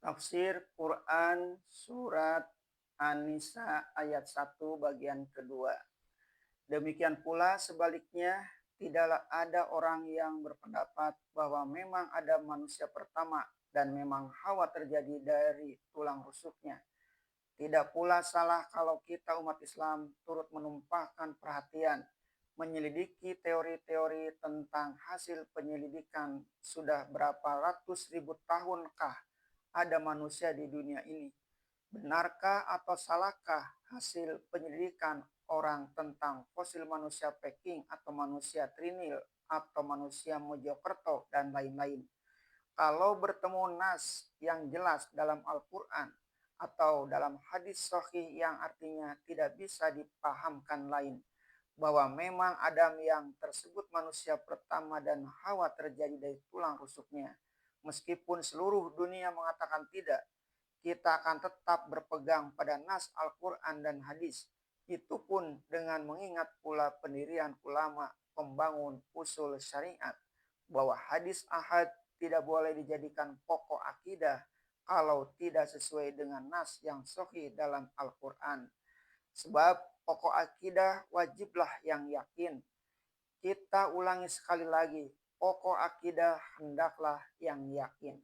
Tafsir Quran Surat An-Nisa ayat 1 bagian kedua. Demikian pula sebaliknya, tidaklah ada orang yang berpendapat bahwa memang ada manusia pertama dan memang Hawa terjadi dari tulang rusuknya. Tidak pula salah kalau kita umat Islam turut menumpahkan perhatian, menyelidiki teori-teori tentang hasil penyelidikan sudah berapa ratus ribu tahunkah ada manusia di dunia ini. Benarkah atau salahkah hasil penyelidikan orang tentang fosil manusia Peking atau manusia Trinil atau manusia Mojokerto dan lain-lain? Kalau bertemu nas yang jelas dalam Al-Quran atau dalam hadis sahih yang artinya tidak bisa dipahamkan lain, bahwa memang Adam yang tersebut manusia pertama dan Hawa terjadi dari tulang rusuknya. Meskipun seluruh dunia mengatakan tidak, kita akan tetap berpegang pada nas Al-Quran dan hadis. Itu pun dengan mengingat pula pendirian ulama pembangun usul syariat, bahwa hadis ahad tidak boleh dijadikan pokok akidah kalau tidak sesuai dengan nas yang sahih dalam Al-Quran. Sebab pokok akidah wajiblah yang yakin. Kita ulangi sekali lagi, pokok akidah hendaklah yang yakin.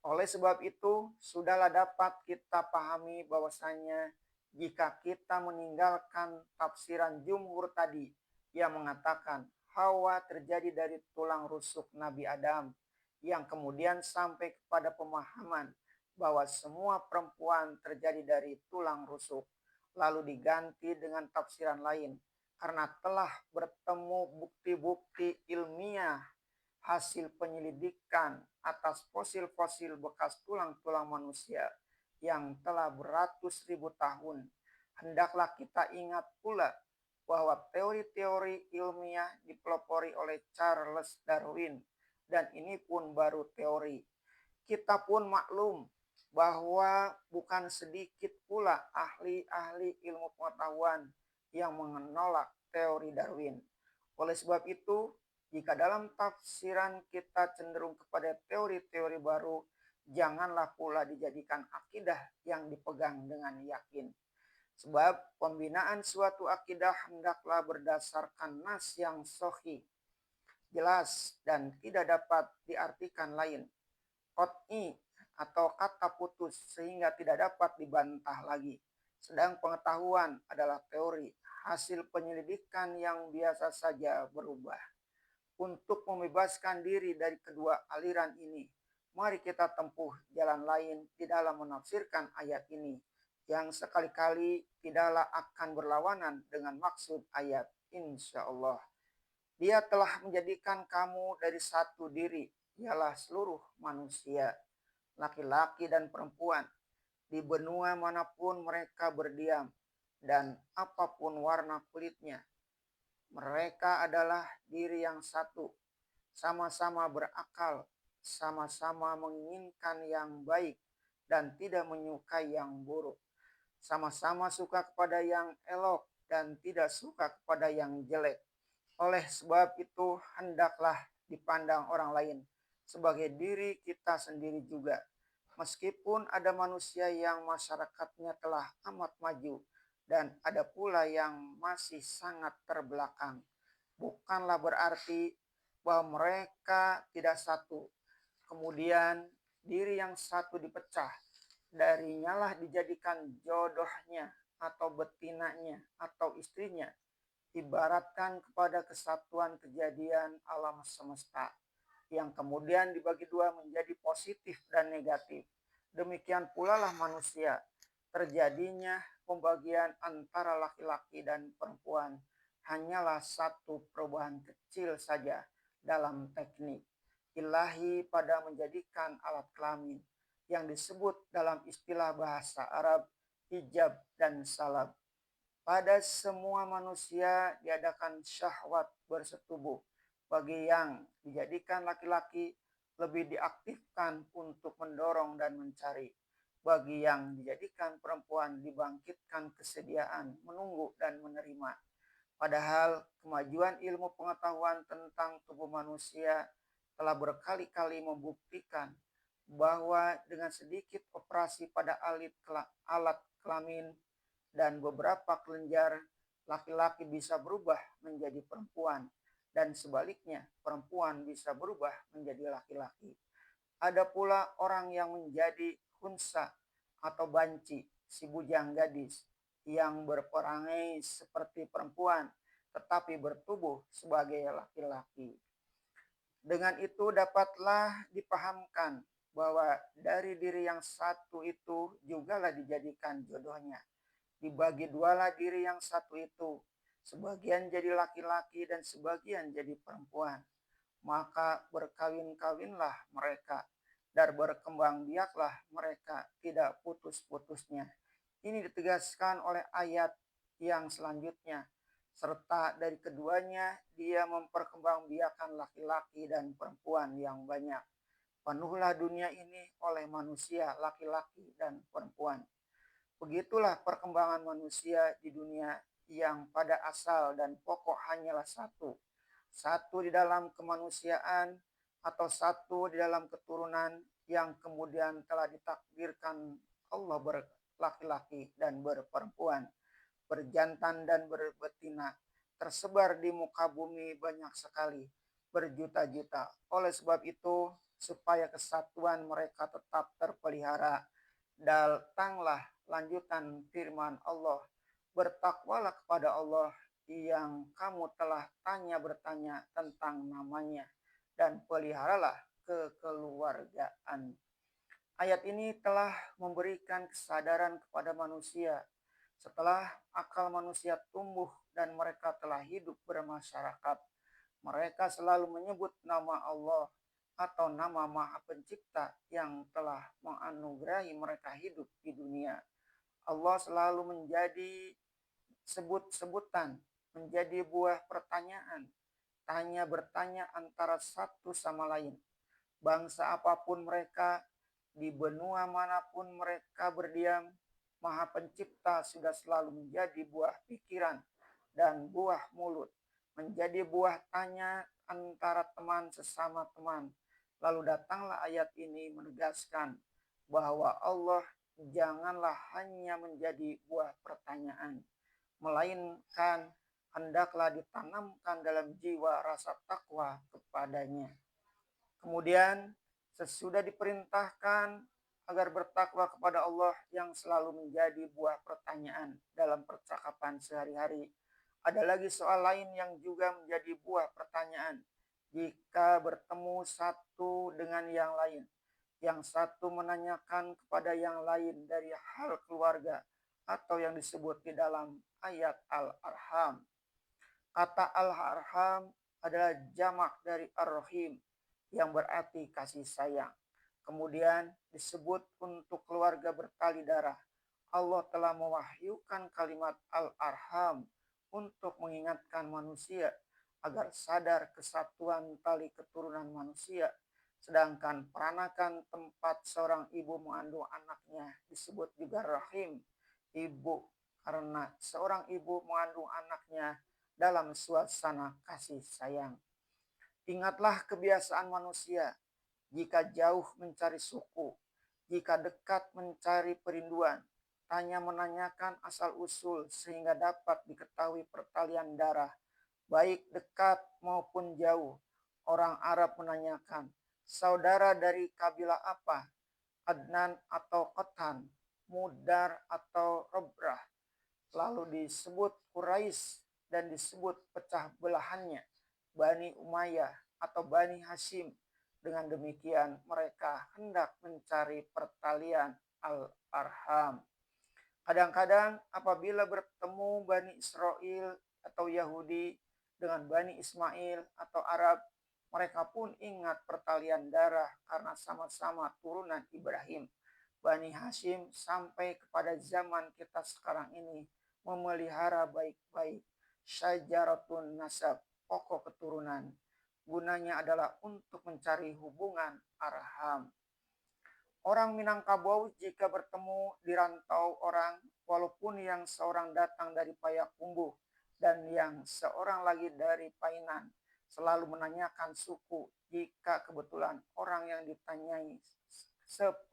Oleh sebab itu, sudahlah dapat kita pahami bahwasanya jika kita meninggalkan tafsiran jumhur tadi yang mengatakan Hawa terjadi dari tulang rusuk Nabi Adam, yang kemudian sampai kepada pemahaman bahwa semua perempuan terjadi dari tulang rusuk, lalu diganti dengan tafsiran lain karena telah bertemu bukti-bukti ilmiah hasil penyelidikan atas fosil-fosil bekas tulang-tulang manusia yang telah beratus ribu tahun. Hendaklah kita ingat pula bahwa teori-teori ilmiah dipelopori oleh Charles Darwin, dan ini pun baru teori. Kita pun maklum bahwa bukan sedikit pula ahli-ahli ilmu pengetahuan yang menolak teori Darwin. Oleh sebab itu, jika dalam tafsiran kita cenderung kepada teori-teori baru, janganlah pula dijadikan akidah yang dipegang dengan yakin. Sebab pembinaan suatu akidah hendaklah berdasarkan nas yang sahih, jelas, dan tidak dapat diartikan lain. Qot'i atau kata putus sehingga tidak dapat dibantah lagi. Sedang pengetahuan adalah teori, hasil penyelidikan yang biasa saja berubah. Untuk membebaskan diri dari kedua aliran ini, mari kita tempuh jalan lain di dalam menafsirkan ayat ini, yang sekali-kali tidaklah akan berlawanan dengan maksud ayat. Insya Allah, Dia telah menjadikan kamu dari satu diri, ialah seluruh manusia, laki-laki dan perempuan, di benua manapun mereka berdiam, dan apapun warna kulitnya. Mereka adalah diri yang satu, sama-sama berakal, sama-sama menginginkan yang baik dan tidak menyukai yang buruk. Sama-sama suka kepada yang elok dan tidak suka kepada yang jelek. Oleh sebab itu, hendaklah dipandang orang lain sebagai diri kita sendiri juga. Meskipun ada manusia yang masyarakatnya telah amat maju dan ada pula yang masih sangat terbelakang, bukanlah berarti bahwa mereka tidak satu. Kemudian diri yang satu dipecah, darinya lah dijadikan jodohnya atau betinanya atau istrinya, ibaratkan kepada kesatuan kejadian alam semesta yang kemudian dibagi dua menjadi positif dan negatif. Demikian pula lah manusia, terjadinya pembagian antara laki-laki dan perempuan hanyalah satu perubahan kecil saja dalam teknik ilahi pada menjadikan alat kelamin yang disebut dalam istilah bahasa Arab hijab dan salab. Pada semua manusia diadakan syahwat bersetubuh. Bagi yang dijadikan laki-laki lebih diaktifkan untuk mendorong dan mencari. Bagi yang dijadikan perempuan dibangkitkan kesediaan menunggu dan menerima. Padahal kemajuan ilmu pengetahuan tentang tubuh manusia telah berkali-kali membuktikan bahwa dengan sedikit operasi pada alat kelamin dan beberapa kelenjar, laki-laki bisa berubah menjadi perempuan, dan sebaliknya, perempuan bisa berubah menjadi laki-laki. Ada pula orang yang menjadi hunsa atau banci, si bujang gadis, yang berperangai seperti perempuan, tetapi bertubuh sebagai laki-laki. Dengan itu dapatlah dipahamkan bahwa dari diri yang satu itu jugalah dijadikan jodohnya. Dibagi dualah diri yang satu itu, sebagian jadi laki-laki dan sebagian jadi perempuan. Maka berkawin-kawinlah mereka dan berkembang biaklah mereka tidak putus-putusnya. Ini ditegaskan oleh ayat yang selanjutnya. Serta dari keduanya dia memperkembangbiakan laki-laki dan perempuan yang banyak. Penuhlah dunia ini oleh manusia laki-laki dan perempuan. Begitulah perkembangan manusia di dunia yang pada asal dan pokok hanyalah satu. Satu di dalam kemanusiaan atau satu di dalam keturunan yang kemudian telah ditakdirkan Allah berlaki-laki dan berperempuan, berjantan dan berbetina, tersebar di muka bumi banyak sekali, berjuta-juta. Oleh sebab itu, supaya kesatuan mereka tetap terpelihara, datanglah lanjutan firman Allah, bertakwalah kepada Allah yang kamu telah bertanya tentang namanya, dan peliharalah kekeluargaan. Ayat ini telah memberikan kesadaran kepada manusia setelah akal manusia tumbuh dan mereka telah hidup bermasyarakat. Mereka selalu menyebut nama Allah atau nama Maha Pencipta yang telah menganugerahi mereka hidup di dunia. Allah selalu menjadi sebut-sebutan, menjadi buah pertanyaan, tanya bertanya antara satu sama lain. Bangsa apapun mereka, di benua manapun mereka berdiam, Maha Pencipta sudah selalu menjadi buah pikiran dan buah mulut, menjadi buah tanya antara teman sesama teman. Lalu datanglah ayat ini menegaskan bahwa Allah janganlah hanya menjadi buah pertanyaan, melainkan hendaklah ditanamkan dalam jiwa rasa takwa kepadanya. Kemudian sesudah diperintahkan agar bertakwa kepada Allah yang selalu menjadi buah pertanyaan dalam percakapan sehari-hari, ada lagi soal lain yang juga menjadi buah pertanyaan. Jika bertemu satu dengan yang lain, yang satu menanyakan kepada yang lain dari hal keluarga atau yang disebut di dalam ayat Al-Arham. Kata Al-Arham adalah jamak dari Ar-Rahim yang berarti kasih sayang. Kemudian disebut untuk keluarga bertali darah. Allah telah mewahyukan kalimat Al-Arham untuk mengingatkan manusia agar sadar kesatuan tali keturunan manusia. Sedangkan peranakan tempat seorang ibu mengandung anaknya disebut juga rahim, ibu, karena seorang ibu mengandung anaknya dalam suasana kasih sayang. Ingatlah kebiasaan manusia, jika jauh mencari suku, jika dekat mencari perinduan, tanya menanyakan asal-usul sehingga dapat diketahui pertalian darah, baik dekat maupun jauh. Orang Arab menanyakan, saudara dari kabilah apa? Adnan atau Qatan, Mudar atau Robrah. Lalu disebut Quraisy dan disebut pecah belahannya, Bani Umayyah atau Bani Hashim. Dengan demikian mereka hendak mencari pertalian Al-Arham. Kadang-kadang apabila bertemu Bani Israel atau Yahudi dengan Bani Ismail atau Arab, mereka pun ingat pertalian darah karena sama-sama turunan Ibrahim. Bani Hashim sampai kepada zaman kita sekarang ini memelihara baik-baik syajaratun nasab, pokok keturunan. Gunanya adalah untuk mencari hubungan arham. Orang Minangkabau jika bertemu di rantau orang, walaupun yang seorang datang dari Payakumbuh dan yang seorang lagi dari Painan, selalu menanyakan suku jika kebetulan orang yang ditanyai seperti